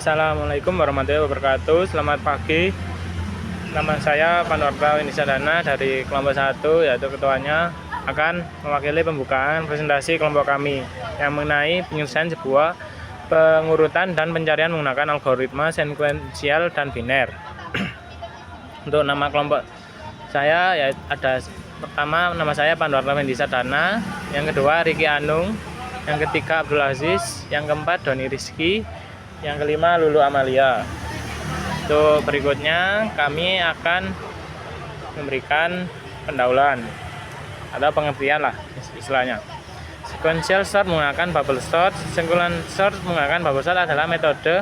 Assalamualaikum warahmatullahi wabarakatuh. Selamat pagi. Nama saya Panwarta Indonesia Dana dari kelompok 1, yaitu ketuanya akan mewakili pembukaan presentasi kelompok kami yang mengenai penyelesaian sebuah pengurutan dan pencarian menggunakan algoritma sekuensial dan biner. Untuk nama kelompok saya ya ada pertama nama saya Panwarta Indonesia Dana, yang kedua Riki Anung, yang ketiga Abdul Aziz, yang keempat Doni Rizky, yang kelima Lulu Amalia. Untuk berikutnya kami akan memberikan pendahuluan atau pengertian lah istilahnya. Sequential sort menggunakan bubble sort. Sequential sort menggunakan bubble sort adalah metode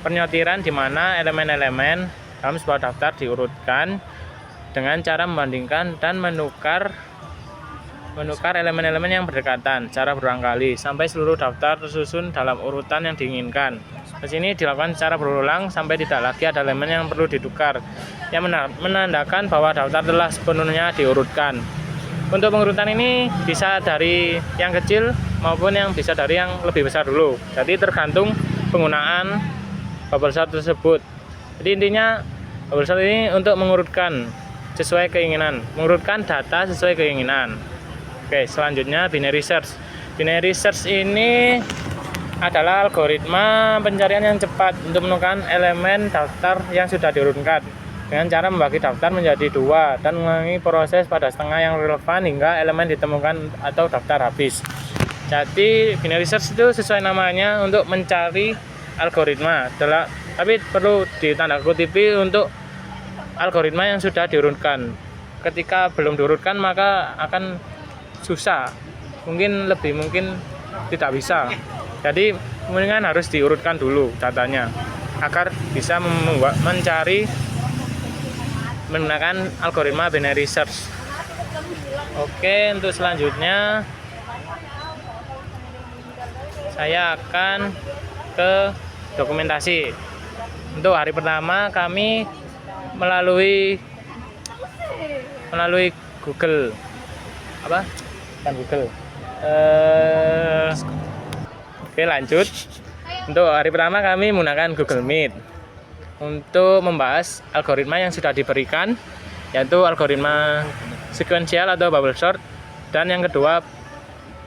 penyortiran di mana elemen-elemen dalam sebuah daftar diurutkan dengan cara membandingkan dan menukar elemen-elemen yang berdekatan secara berulang kali sampai seluruh daftar tersusun dalam urutan yang diinginkan. Di sini dilakukan secara berulang sampai tidak lagi ada elemen yang perlu ditukar, yang menandakan bahwa daftar telah sepenuhnya diurutkan. Untuk pengurutan ini bisa dari yang kecil maupun yang bisa dari yang lebih besar dulu. Jadi tergantung penggunaan bubble sort tersebut. Jadi intinya bubble sort ini untuk mengurutkan sesuai keinginan, mengurutkan data sesuai keinginan. Oke, selanjutnya binary search. Binary search ini adalah algoritma pencarian yang cepat untuk menemukan elemen daftar yang sudah diurutkan dengan cara membagi daftar menjadi dua dan mengulangi proses pada setengah yang relevan hingga elemen ditemukan atau daftar habis. Jadi binary search itu sesuai namanya untuk mencari algoritma, tapi perlu ditandakutipi untuk algoritma yang sudah diurutkan. Ketika belum diurutkan maka akan susah, mungkin tidak bisa. Jadi mendingan harus diurutkan dulu datanya agar bisa mencari menggunakan algoritma binary search. Oke, untuk selanjutnya saya akan ke dokumentasi. Untuk hari pertama kami melalui Google Google. Oke, lanjut. Untuk hari pertama kami menggunakan Google Meet untuk membahas algoritma yang sudah diberikan, yaitu algoritma sequential atau bubble sort, dan yang kedua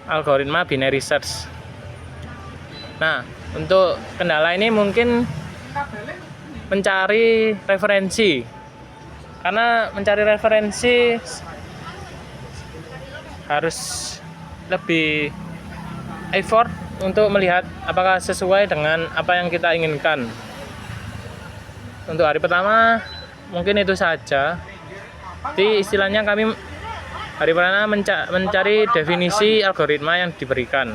algoritma binary search. Nah, untuk kendala ini mungkin mencari referensi, karena mencari referensi harus lebih effort untuk melihat apakah sesuai dengan apa yang kita inginkan. Untuk hari pertama mungkin itu saja. Jadi istilahnya kami hari pertama mencari definisi algoritma yang diberikan.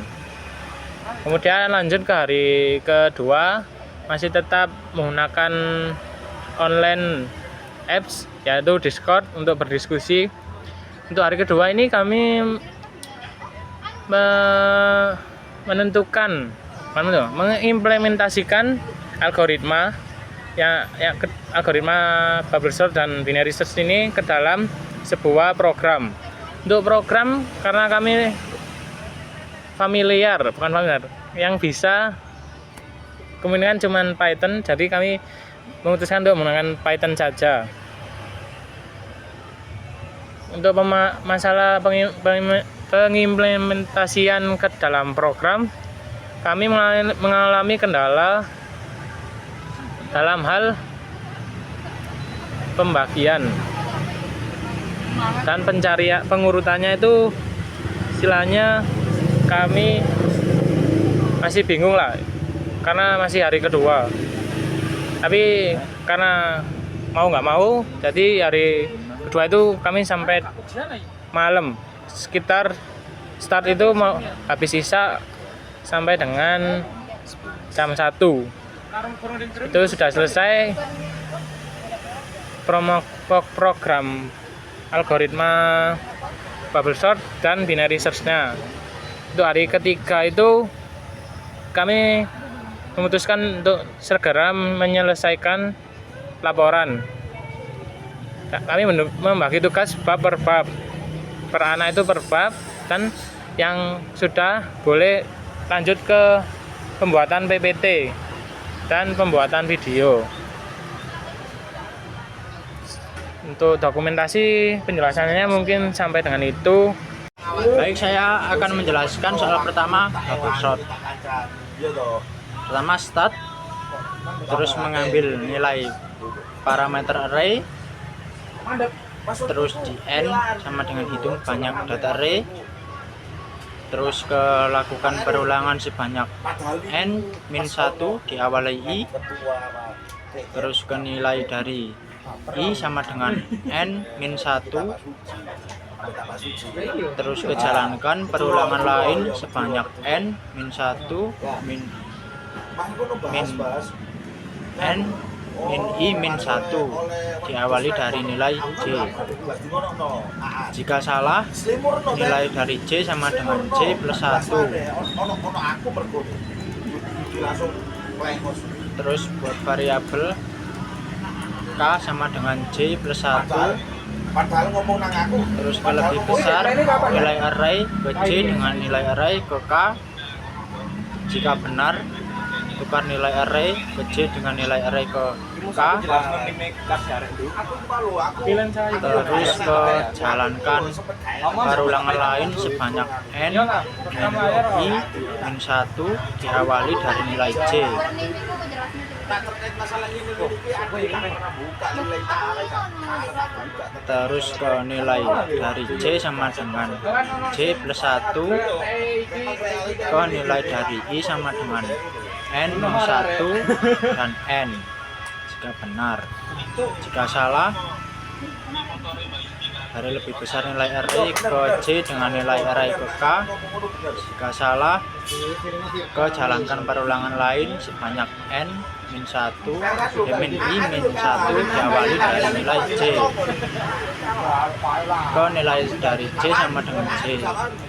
Kemudian lanjut ke hari kedua, masih tetap menggunakan online apps yaitu Discord untuk berdiskusi. Untuk hari kedua ini kami mengimplementasikan algoritma algoritma bubble sort dan binary search ini ke dalam sebuah program. Untuk program, karena kami bukan familiar yang bisa kemungkinan cuma Python, jadi kami memutuskan untuk menggunakan Python saja. Untuk masalah pengimplementasian ke dalam program, kami mengalami kendala dalam hal pembagian dan pencarian pengurutannya. Itu istilahnya kami masih bingung lah, karena masih hari kedua. Tapi karena mau nggak mau, jadi hari kedua itu kami sampai malam, sekitar start itu mau habis sisa sampai dengan jam 1 itu sudah selesai program algoritma bubble sort dan binary search-nya. Untuk hari ketiga itu kami memutuskan untuk segera menyelesaikan laporan. Kami membagi tugas bab per bab, per anak itu per bab, dan yang sudah boleh lanjut ke pembuatan PPT. dan pembuatan video. Untuk dokumentasi penjelasannya mungkin sampai dengan itu. Baik, saya akan menjelaskan soal pertama, bubble shot. Pertama start, terus mengambil nilai parameter array, terus di end sama dengan hitung banyak data array, terus lakukan perulangan sebanyak n-1 diawali i, terus ke nilai dari i sama dengan n-1, terus kejalankan perulangan lain sebanyak n-1 n-i-1 diawali dari nilai j. Jika salah, nilai dari j sama dengan j plus 1. Terus buat variabel k sama dengan j plus 1. Terus ke lebih besar, nilai array ke j dengan nilai array ke k. Jika benar, tukar nilai array ke j dengan nilai array ke k. Terus ke jalankan perulangan lain sebanyak n-i-1 diawali dari nilai j. Terus ke nilai dari j sama dengan j plus 1, ke nilai dari i sama dengan n-1 dan n jika benar. Jika salah, dari lebih besar nilai array ke j dengan nilai array ke k. Jika salah, ke jalankan perulangan lain sebanyak n-1 diawali dari nilai j. Ke nilai dari j sama dengan j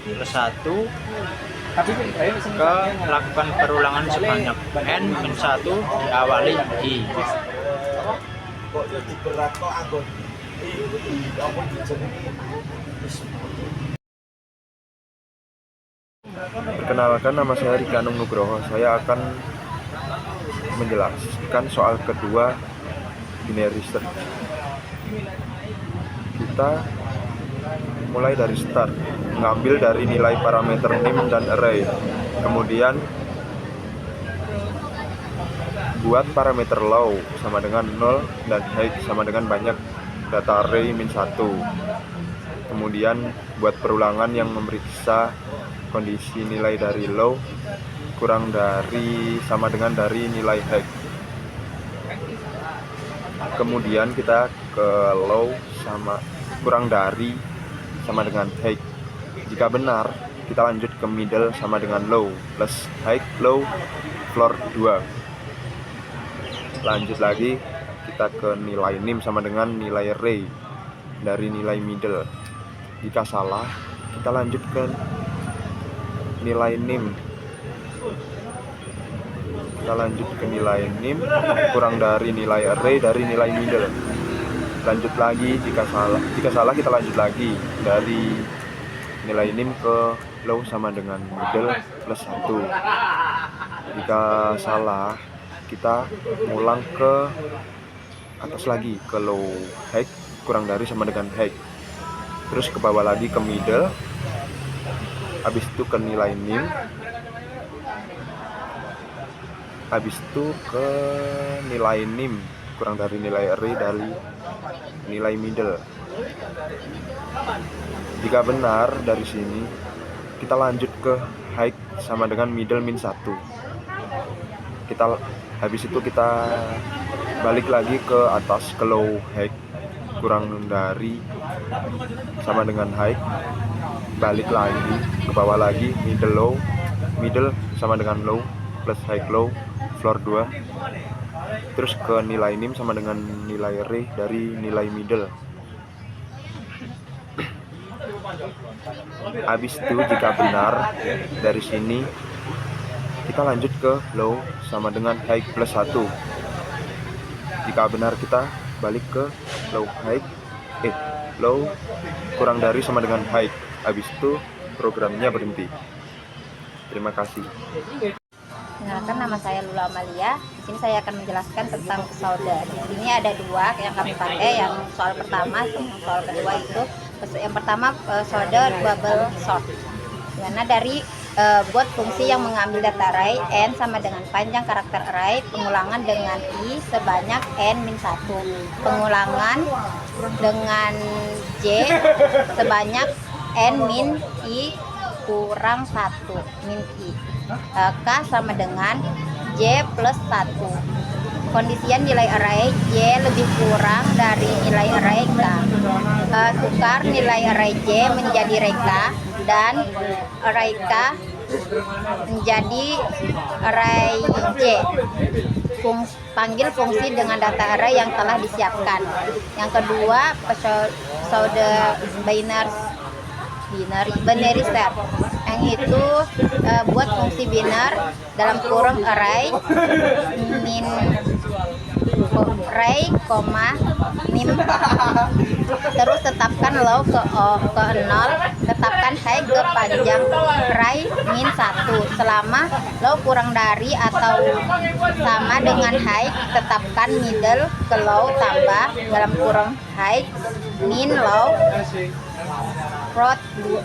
plus 1, ke lakukan perulangan sebanyak n-1 diawali i. Perkenalkan, nama saya Rika Nugroho. Saya akan menjelaskan soal kedua binary search. Kita mulai dari start, mengambil dari nilai parameter name dan array, kemudian buat parameter low sama dengan 0 dan height sama dengan banyak data array min 1. Kemudian buat perulangan yang memeriksa kondisi nilai dari low kurang dari sama dengan dari nilai height. Kemudian kita ke low sama kurang dari sama dengan height. Jika benar, kita lanjut ke middle sama dengan low plus height low floor 2. Lanjut lagi kita ke nilai name sama dengan nilai array dari nilai middle. Jika salah, kita lanjut ke nilai name. Kita lanjut ke nilai name kurang dari nilai array dari nilai middle. Lanjut lagi, jika salah kita lanjut lagi dari nilai name ke low sama dengan middle plus 1. Jika salah, kita ngulang ke atas lagi ke low height kurang dari sama dengan height. Terus ke bawah lagi ke middle, habis itu ke nilai name, habis itu ke nilai name kurang dari nilai array dari nilai middle. Jika benar dari sini, kita lanjut ke height sama dengan middle min 1. Habis itu kita balik lagi ke atas ke low height kurang dari sama dengan height, balik lagi ke bawah lagi middle sama dengan low plus height low floor 2. Terus ke nilai name sama dengan nilai array dari nilai middle. Habis itu jika benar dari sini, kita lanjut ke low sama dengan height plus 1. Jika benar, kita balik ke low kurang dari sama dengan height. Habis itu programnya berhenti. Terima kasih. Perkenalkan, nama saya Lula Amalia. Di sini saya akan menjelaskan tentang solder. Di sini ada dua yang kami pakai. Yang soal pertama, soal kedua itu yang pertama solder bubble sort. Dimana dari buat fungsi yang mengambil data array n sama dengan panjang karakter array pengulangan dengan i sebanyak n-1, pengulangan dengan j sebanyak n-i kurang 1 min i, k sama dengan j plus 1. Kondisian nilai array j lebih kurang dari nilai array k. Tukar nilai array j menjadi array k dan array k menjadi array j. Panggil fungsi dengan data array yang telah disiapkan. Yang kedua, solder binary set. Yang itu buat fungsi binar dalam kurung array min array, min. Terus tetapkan low ke 0, tetapkan high ke panjang array min 1. Selama low kurang dari atau sama dengan high, tetapkan middle ke low tambah dalam kurung high min low float 2.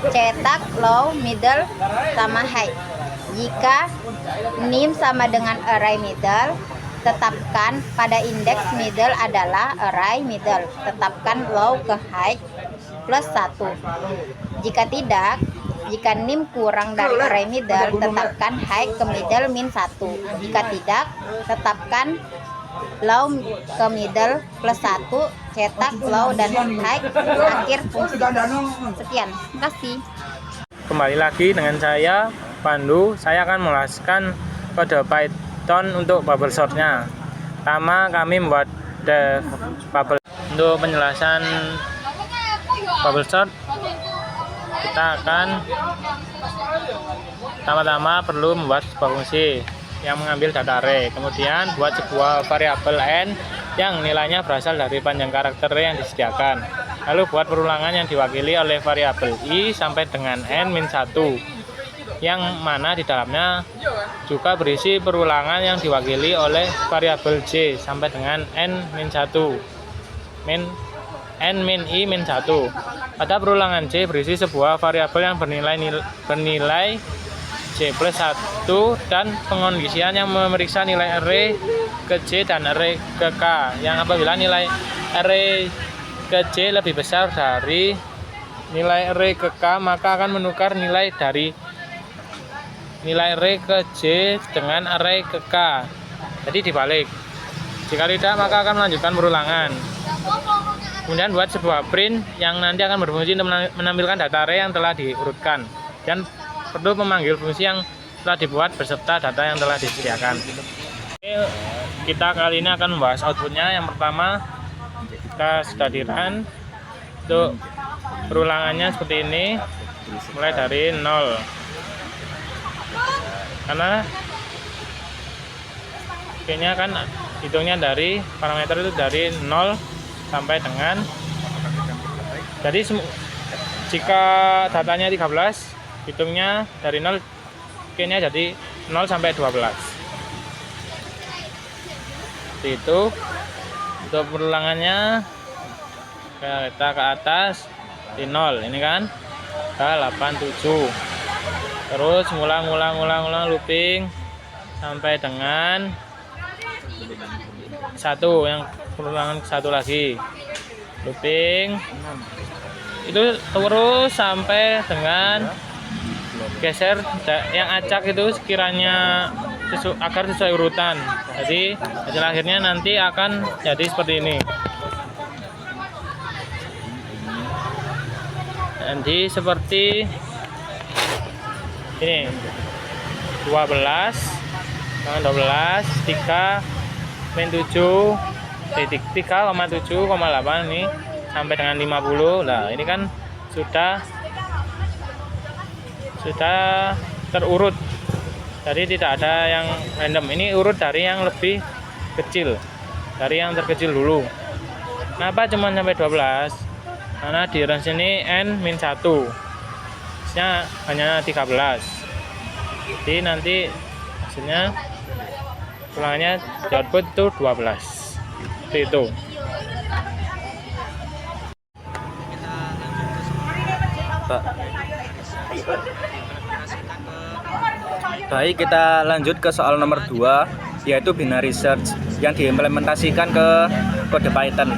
Cetak low, middle sama high. Jika nim sama dengan array middle, tetapkan pada indeks middle adalah array middle. Tetapkan low ke high plus 1. Jika tidak, jika nim kurang dari array middle, tetapkan high ke middle min 1. Jika tidak, tetapkan low ke middle plus 1, cetak low dan high akhir fungsi. Sekian, terima kasih. Kembali lagi dengan saya Pandu. Saya akan menjelaskan kode Python untuk bubble sortnya. Pertama, kami membuat the bubble. Untuk penjelasan bubble sort, kita akan pertama-tama perlu membuat sebuah fungsi yang mengambil data array, kemudian buat sebuah variabel n yang nilainya berasal dari panjang karakter yang disediakan, lalu buat perulangan yang diwakili oleh variabel i sampai dengan n-1, yang mana di dalamnya juga berisi perulangan yang diwakili oleh variabel j sampai dengan n-1, n-i-1. Pada perulangan j berisi sebuah variabel yang bernilai j plus 1 dan pengondisian yang memeriksa nilai array ke j dan array ke k, yang apabila nilai array ke j lebih besar dari nilai array ke k, maka akan menukar nilai dari nilai array ke j dengan array ke k. Jadi dibalik. Jika tidak, maka akan melanjutkan perulangan. Kemudian buat sebuah print yang nanti akan berfungsi untuk menampilkan data array yang telah diurutkan, dan perlu memanggil fungsi yang telah dibuat beserta data yang telah disediakan. Oke, kita kali ini akan membahas outputnya. Yang pertama, kita sudah di-run. Untuk perulangannya seperti ini, mulai dari 0, karena kayaknya kan hitungnya dari parameter itu dari 0 sampai dengan, jadi jika datanya 13, hitungnya dari 0, kayaknya jadi 0 sampai 12. Seperti itu. Untuk perulangannya kita ke atas di 0, ini kan ke 87, terus ngulang looping sampai dengan 1, yang perulangan 1 lagi looping itu terus sampai dengan geser yang acak itu sekiranya agar sesuai urutan. Jadi hasil akhirnya nanti akan jadi seperti ini. Nanti seperti ini, 12 dengan 12, 3 min 7 titik 3,7,8 ini sampai dengan 50. Nah, ini kan sudah terurut. Jadi tidak ada yang random. Ini urut dari yang lebih kecil, dari yang terkecil dulu. Kenapa cuma sampai 12? Karena di range ini n-1 nya hanya 13. Jadi nanti hasilnya ulangannya di output itu 12. Seperti itu. Baik, kita lanjut ke soal nomor 2, yaitu binary search yang diimplementasikan ke kode Python.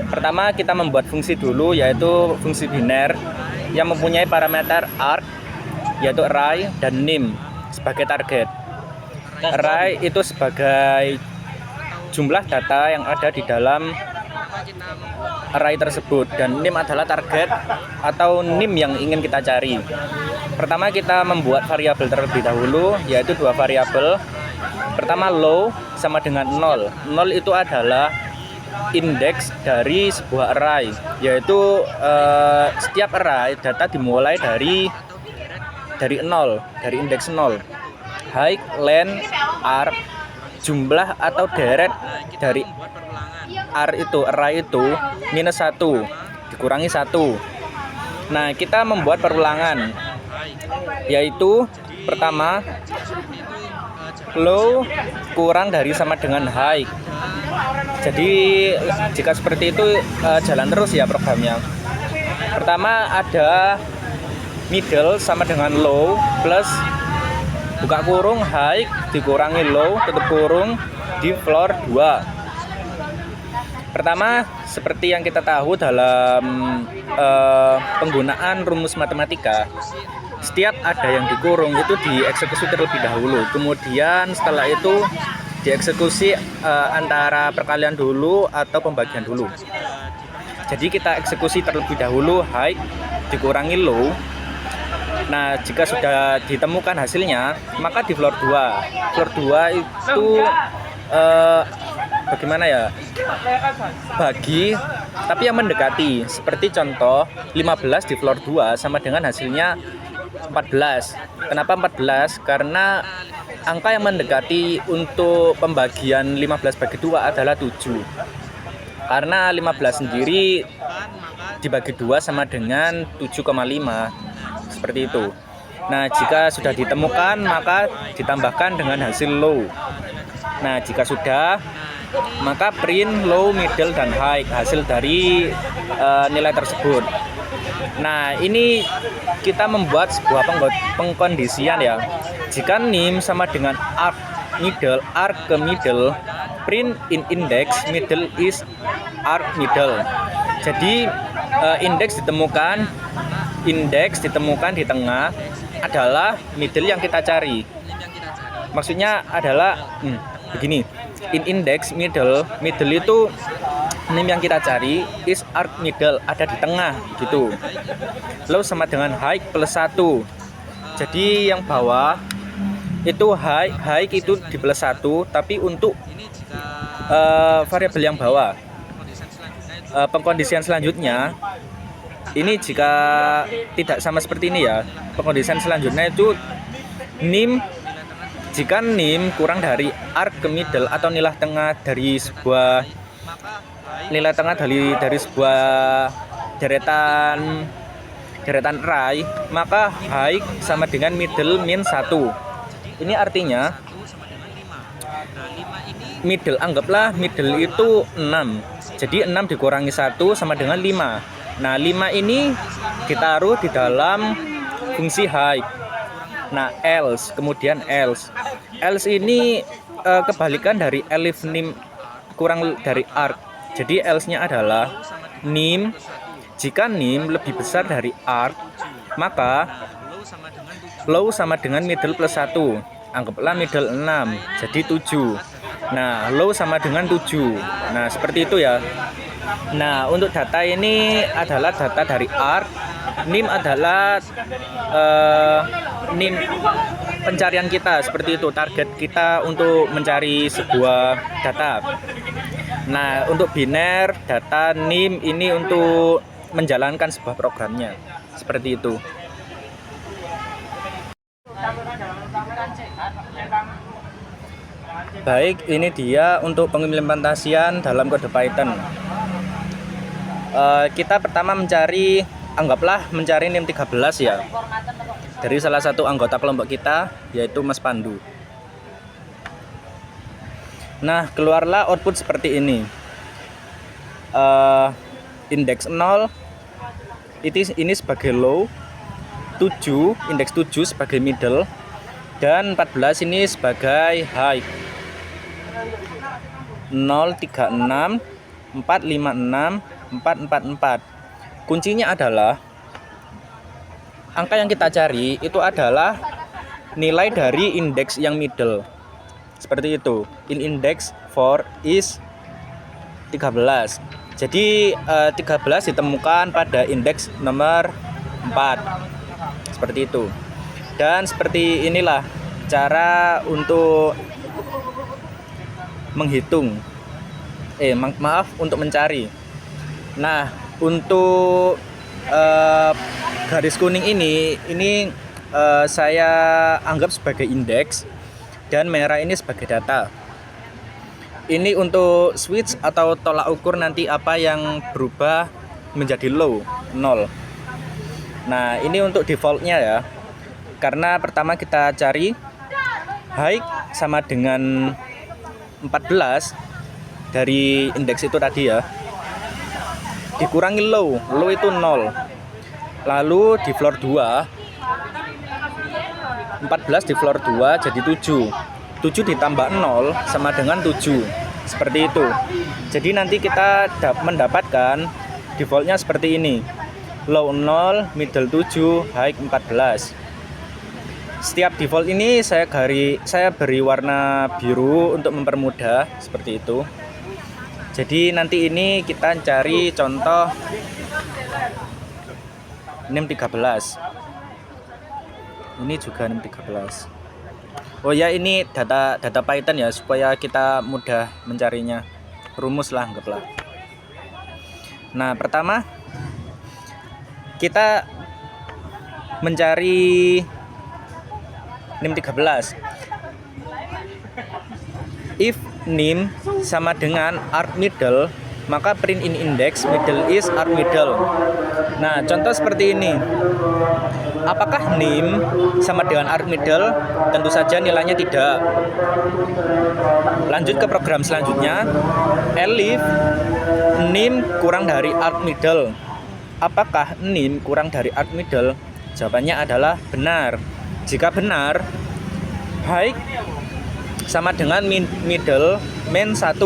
Pertama, kita membuat fungsi dulu, yaitu fungsi biner yang mempunyai parameter arg, yaitu array dan nim sebagai target. Array itu sebagai jumlah data yang ada di dalam array tersebut, dan nim adalah target atau nim yang ingin kita cari. Pertama, kita membuat variabel terlebih dahulu, yaitu 2 variabel. Pertama, low sama dengan 0. 0 itu adalah indeks dari sebuah array, yaitu setiap array data dimulai dari 0, dari indeks 0. Height, length, arg, jumlah atau deret dari array itu minus 1 dikurangi 1. Nah, kita membuat perulangan, yaitu pertama low kurang dari sama dengan high. Jadi jika seperti itu jalan terus ya programnya. Pertama ada middle sama dengan low plus buka kurung high dikurangi low tutup kurung di floor 2. Pertama, seperti yang kita tahu dalam penggunaan rumus matematika, setiap ada yang dikurung itu dieksekusi terlebih dahulu. Kemudian setelah itu dieksekusi antara perkalian dulu atau pembagian dulu. Jadi kita eksekusi terlebih dahulu high dikurangi low. Nah, jika sudah ditemukan hasilnya, maka di floor 2. Floor 2 itu bagaimana ya? Bagi, tapi yang mendekati. Seperti contoh 15 di floor 2 sama dengan hasilnya 14. Kenapa 14? Karena angka yang mendekati untuk pembagian 15 bagi 2 adalah 7. Karena 15 sendiri dibagi 2 sama dengan 7,5. Seperti itu. Nah, jika sudah ditemukan, maka ditambahkan dengan hasil low. Nah, jika sudah, maka print low, middle, dan high hasil dari nilai tersebut. Nah, ini kita membuat sebuah pengkondisian ya. Jika nim sama dengan arg ke middle, print in index middle is arg middle. Jadi indeks ditemukan di tengah adalah middle yang kita cari. Maksudnya adalah begini, in index middle itu nim yang kita cari is arg middle, ada di tengah gitu. Low sama dengan high plus 1. Jadi yang bawah itu high itu di plus 1, tapi untuk variabel yang bawah. Pengkondisian selanjutnya ini jika tidak sama seperti ini ya. Pengkondisian selanjutnya itu nim, jika nim kurang dari arg ke middle atau nilai tengah dari sebuah deretan array, maka high sama dengan middle min 1. Ini artinya middle, anggaplah middle itu 6. Jadi 6 dikurangi 1 sama dengan 5. Nah, 5 ini ditaruh di dalam fungsi high. Nah, else, kemudian else ini kebalikan dari elif nim kurang dari arg. Jadi else-nya adalah nim, jika nim lebih besar dari arg, maka low sama dengan middle plus 1. Anggaplah middle 6, jadi 7. Nah, low sama dengan 7. Nah, seperti itu ya. Nah, untuk data ini adalah data dari arg. Nim adalah nim pencarian kita, seperti itu, target kita untuk mencari sebuah data. Nah, untuk biner, data nim ini untuk menjalankan sebuah programnya, seperti itu. Baik, ini dia untuk pengimplementasian dalam kode Python. Kita pertama anggaplah mencari nim 13 ya. dari salah satu anggota kelompok kita, yaitu Mas Pandu. Nah, keluarlah output seperti ini. Indeks 0 ini sebagai low, 7 indeks 7 sebagai middle, dan 14 ini sebagai high. 036 456 444. Kuncinya adalah angka yang kita cari itu adalah nilai dari indeks yang middle. Seperti itu. In index 4 is 13. Jadi 13 ditemukan pada indeks nomor 4. Seperti itu. Dan seperti inilah cara untuk menghitung. Maaf, untuk mencari. Nah, untuk garis kuning ini saya anggap sebagai indeks dan merah ini sebagai data. Ini untuk switch atau tolak ukur nanti apa yang berubah menjadi low, 0. Nah, ini untuk defaultnya ya. Karena pertama kita cari high sama dengan 14 dari indeks itu tadi ya. Dikurangi low itu 0. Lalu di floor 2 14 di floor 2 jadi 7. 7 ditambah 0 sama dengan 7. Seperti itu. Jadi nanti kita mendapatkan defaultnya seperti ini. Low 0, middle 7, high 14. Setiap default ini saya beri warna biru untuk mempermudah, seperti itu. Jadi nanti ini kita cari contoh NIM 13. Ini juga NIM 13. Oh ya, ini data Python ya, supaya kita mudah mencarinya. Rumus lah, anggaplah. Nah, pertama kita mencari NIM 13. If NIM sama dengan arc middle, maka print in index middle is arc middle. Nah, contoh seperti ini. Apakah NIM sama dengan arc middle? Tentu saja nilainya tidak. Lanjut ke program selanjutnya. Elif NIM kurang dari arc middle. Apakah NIM kurang dari arc middle? Jawabannya adalah benar. Jika benar, high sama dengan middle min 1.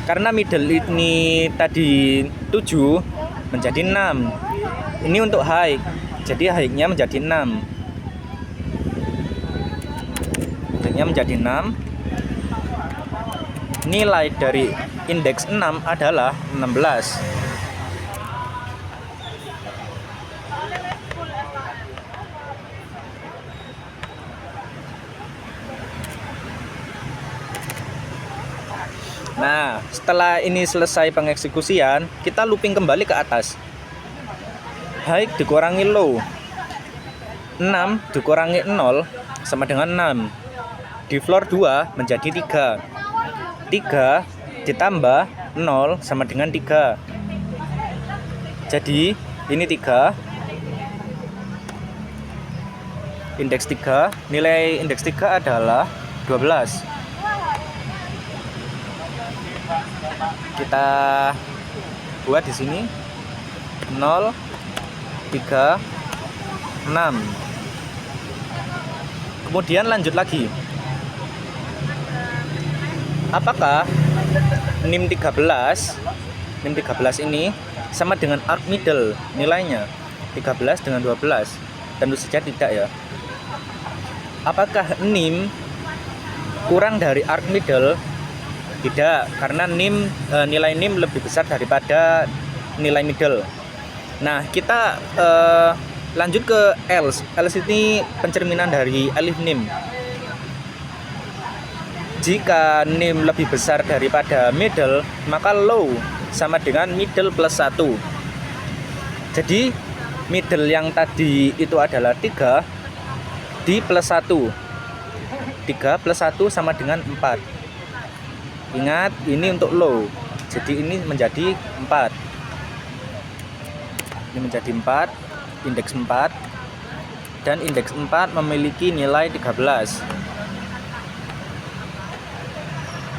Karena middle ini tadi 7 menjadi 6. Ini untuk high. Jadi high-nya menjadi 6. High-nya menjadi 6. Nilai dari indeks 6 adalah 16. Nah, setelah ini selesai pengeksekusian, kita looping kembali ke atas. High dikurangi low, 6 dikurangi 0 sama dengan 6. Di floor 2 menjadi 3. 3 ditambah 0 sama dengan 3. Jadi ini 3. Indeks 3, nilai indeks 3 adalah 12. Kita buat di sini 0, 3, 6. Kemudian lanjut lagi. Apakah NIM 13 ini sama dengan arc middle nilainya? 13 dengan 12. Tentu saja tidak ya. Apakah NIM kurang dari arc middle? Tidak, karena nilai NIM lebih besar daripada nilai middle. Nah, kita lanjut ke else. Else ini pencerminan dari alif NIM. Jika NIM lebih besar daripada middle, maka low sama dengan middle plus 1. Jadi middle yang tadi itu adalah 3 di plus 1. 3 plus 1 sama dengan 4. Ingat, ini untuk low. Jadi ini menjadi 4. Ini menjadi 4, indeks 4. dan indeks 4 memiliki nilai 13.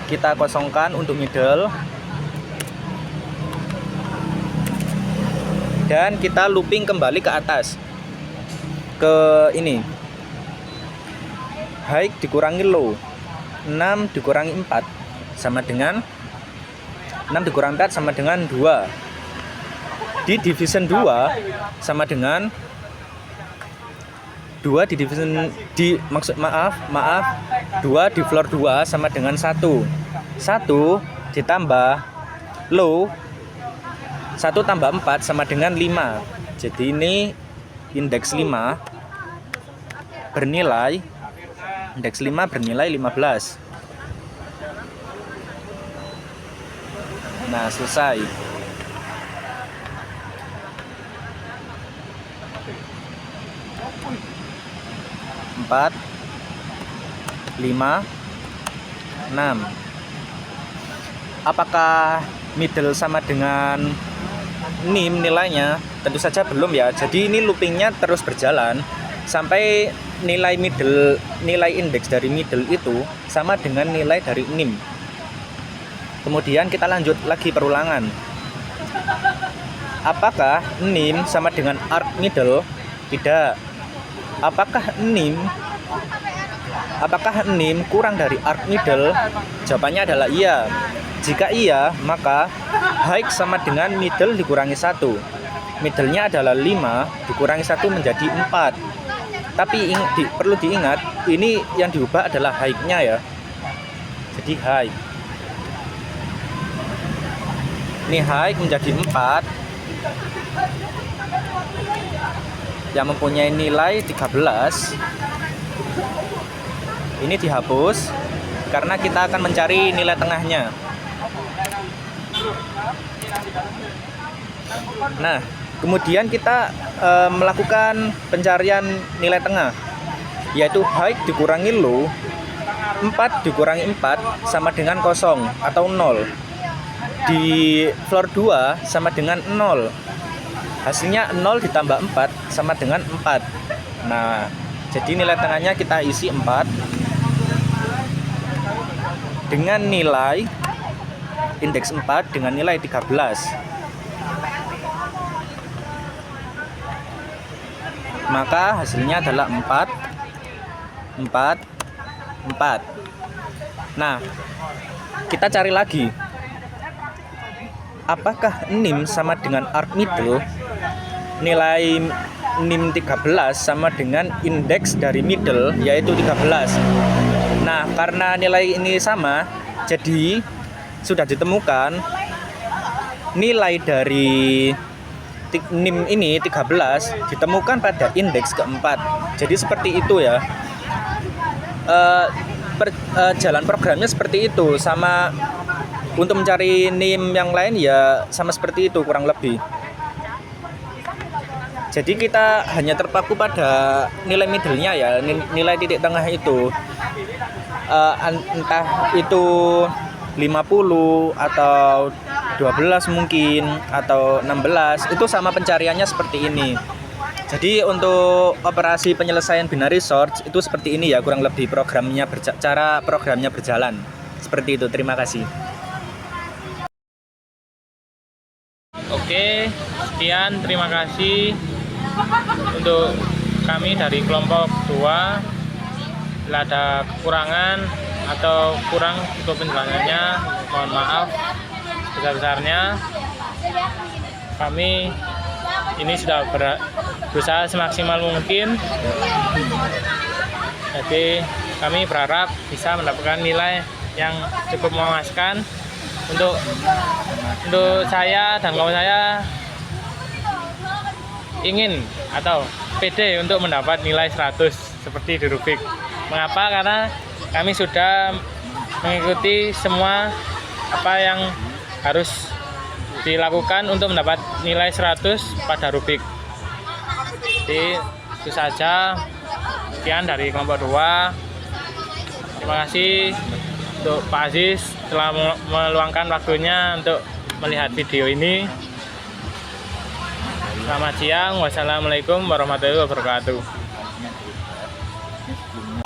Kita kosongkan untuk middle. Dan kita looping kembali ke atas. Ke ini. High dikurangi low. 6 dikurangi 4 sama dengan 6 dikurangi 4 sama dengan 2. Di division 2 sama dengan 2 di division di maaf 2 di floor 2 sama dengan 1 ditambah low 1 tambah 4 sama dengan 5. Jadi ini indeks 5 bernilai 15. Nah, selesai. Empat, 5, 6. Apakah middle sama dengan NIM nilainya? Tentu saja belum ya. Jadi ini loopingnya terus berjalan sampai nilai indeks dari middle itu sama dengan nilai dari NIM. Kemudian kita lanjut lagi perulangan. Apakah NIM sama dengan arc middle? Tidak. Apakah NIM kurang dari arc middle? Jawabannya adalah iya. Jika iya, maka high sama dengan middle dikurangi 1. Middle-nya adalah 5 dikurangi 1 menjadi 4. Tapi perlu diingat, ini yang diubah adalah high-nya ya. Jadi high. Ini high menjadi 4 yang mempunyai nilai 13. Ini dihapus karena kita akan mencari nilai tengahnya. Nah, kemudian kita melakukan pencarian nilai tengah, yaitu high dikurangi low. 4 dikurangi 4 sama dengan 0 atau 0. Di floor 2 sama dengan 0. Hasilnya 0 ditambah 4 sama dengan 4. Nah, jadi nilai tengahnya kita isi 4 dengan nilai indeks 4 dengan nilai 13. Maka hasilnya adalah 4, 4, 4. Nah, kita cari lagi. Apakah NIM sama dengan arc middle? Nilai NIM 13 sama dengan indeks dari middle, yaitu 13. Nah, karena nilai ini sama, jadi sudah ditemukan nilai dari NIM ini 13 ditemukan pada indeks keempat. Jadi seperti itu ya. Jalan programnya seperti itu. Sama untuk mencari NIM yang lain ya sama seperti itu kurang lebih. Jadi kita hanya terpaku pada nilai middle-nya ya, nilai titik tengah itu. Entah itu 50 atau 12 mungkin atau 16, itu sama pencariannya seperti ini. Jadi untuk operasi penyelesaian binary search itu seperti ini ya kurang lebih cara programnya berjalan. Seperti itu. Terima kasih. Oke, sekian, terima kasih untuk kami dari kelompok 2. Bila ada kekurangan atau kurang untuk penjelasannya, mohon maaf sebesar-besarnya. Kami ini sudah berusaha semaksimal mungkin. Jadi kami berharap bisa mendapatkan nilai yang cukup memuaskan untuk saya dan kawan saya ingin atau pede untuk mendapat nilai 100 seperti di Rubik. Mengapa? Karena kami sudah mengikuti semua apa yang harus dilakukan untuk mendapat nilai 100 pada Rubik. Jadi itu saja. Sekian dari kelompok 2. Terima kasih untuk Pak Aziz telah meluangkan waktunya untuk melihat video ini. Selamat siang. Wassalamualaikum warahmatullahi wabarakatuh. ini sebelumnya